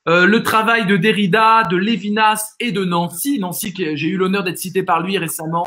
le travail de Derrida, de Lévinas et de Nancy. Nancy, j'ai eu l'honneur d'être cité par lui récemment,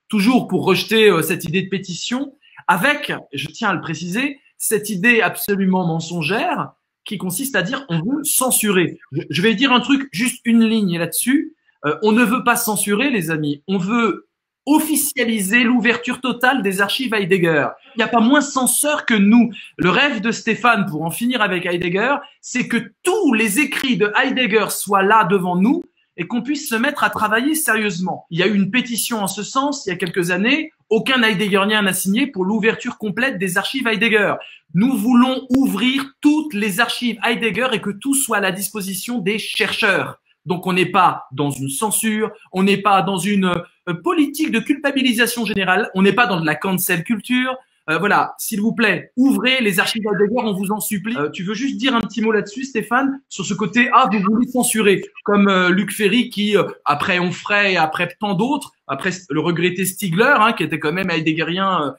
toujours pour rejeter cette idée de pétition, avec, je tiens à le préciser, cette idée absolument mensongère qui consiste à dire on veut censurer. Je vais dire un truc, juste une ligne là-dessus. On ne veut pas censurer, les amis. On veut officialiser l'ouverture totale des archives Heidegger. Il n'y a pas moins censeur que nous. Le rêve de Stéphane, pour en finir avec Heidegger, c'est que tous les écrits de Heidegger soient là devant nous et qu'on puisse se mettre à travailler sérieusement. Il y a eu une pétition en ce sens il y a quelques années. Aucun Heideggerien n'a signé pour l'ouverture complète des archives Heidegger. Nous voulons ouvrir toutes les archives Heidegger et que tout soit à la disposition des chercheurs. Donc on n'est pas dans une censure, on n'est pas dans une politique de culpabilisation générale, on n'est pas dans de la cancel culture. Voilà, s'il vous plaît, ouvrez les archives Heidegger, on vous en supplie. Tu veux juste dire un petit mot là-dessus, Stéphane, sur ce côté, ah, vous voulez censurer, comme Luc Ferry qui, après Onfray et après tant d'autres, après le regretté Stigler, hein, qui était quand même heideggerien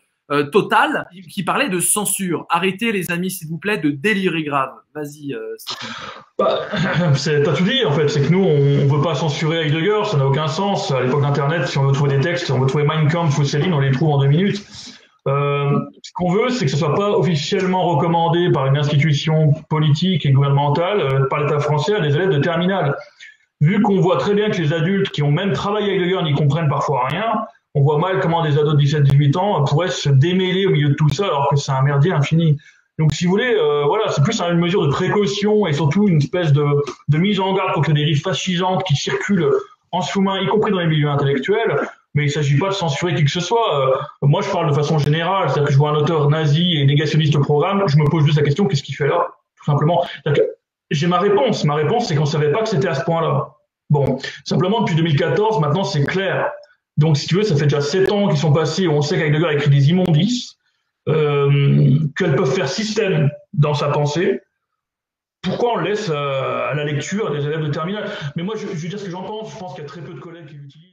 total, qui parlait de censure. Arrêtez, les amis, s'il vous plaît, de délirer grave. Vas-y, Stéphane. Bah, t'as tout dit en fait, c'est que nous on veut pas censurer Heidegger, ça n'a aucun sens. À l'époque d'Internet, si on veut trouver des textes, si on veut trouver Mein Kampf ou Céline, on les trouve en 2 minutes. Ce qu'on veut, c'est que ce soit pas officiellement recommandé par une institution politique et gouvernementale, par l'État français à des élèves de terminale. Vu qu'on voit très bien que les adultes qui ont même travaillé Heidegger n'y comprennent parfois rien, on voit mal comment des ados de 17-18 ans pourraient se démêler au milieu de tout ça alors que c'est un merdier infini. Donc, si vous voulez, voilà, c'est plus une mesure de précaution et surtout une espèce de mise en garde contre des dérives fascisantes qui circulent en sous-main, y compris dans les milieux intellectuels. Mais il ne s'agit pas de censurer qui que ce soit. Moi, je parle de façon générale, c'est-à-dire que je vois un auteur nazi et négationniste au programme, je me pose juste la question, qu'est-ce qu'il fait là? Tout simplement. J'ai ma réponse. Ma réponse, c'est qu'on ne savait pas que c'était à ce point-là. Bon, simplement, depuis 2014, maintenant, c'est clair. Donc, si tu veux, ça fait déjà 7 ans qu'ils sont passés où on sait qu'Heidegger a écrit des immondices, qu'elles peuvent faire système dans sa pensée. Pourquoi on le laisse à la lecture des élèves de terminale? Mais moi, je veux dire ce que j'en pense. Je pense qu'il y a très peu de collègues qui l'utilisent.